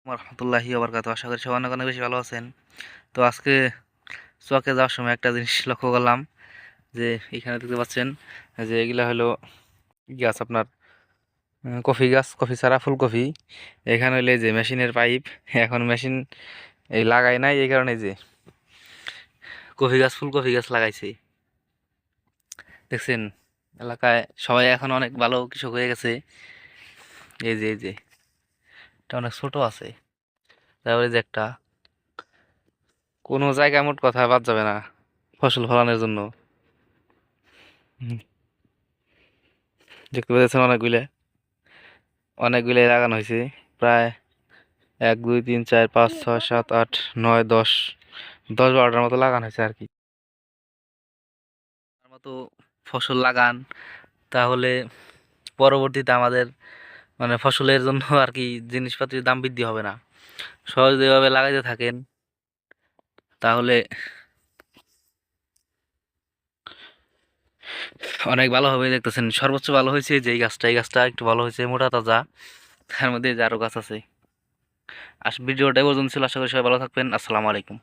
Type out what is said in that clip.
রহমতুল্লাহি ওবরকাত। আশা করি সবাই অনেক অনেক বেশি ভালো আছেন। তো আজকে চকে যাওয়ার সময় একটা জিনিস লক্ষ্য করলাম যে এখানে দেখতে পাচ্ছেন যে এগুলা হলো গাছ, আপনার কফি গাছ, কফি ছাড়া ফুলকপি। এখানে হইলে যে মেশিনের পাইপ, এখন মেশিন এই লাগাই নাই, এই কারণে যে কফি গাছ, ফুলকপি গাছ লাগাইছে। দেখছেন এলাকায় সবাই এখন অনেক ভালো কৃষক হয়ে গেছে। এই যে এটা অনেক ছোট আছে, তারপরে যে একটা কোনো জায়গায় মোট কথা বাদ যাবে না ফসল ফলানোর জন্য। হুম, দেখতে পাচ্ছেন অনেকগুলো অনেকগুলো লাগানো হয়েছে, প্রায় 1 2 3 4 5 6 7 8 9 10 10 12টার মতো লাগানো হয়েছে আর কি। তার মতো ফসল লাগান, তাহলে পরবর্তীতে আমাদের মানে ফসলের জন্য আর কি জিনিসপাতির দাম বৃদ্ধি হবে না। সহজ যেভাবে লাগাইতে থাকেন তাহলে অনেক ভালো হবে। দেখতেছেন সর্বোচ্চ ভালো হয়েছে যে এই গাছটা একটু ভালো হয়েছে, মোটা তাজা। তার মধ্যে যে আরো গাছ আছে। ভিডিওটা এই পর্যন্ত ছিল, আশা করি সবাই ভালো থাকবেন। আসসালামু আলাইকুম।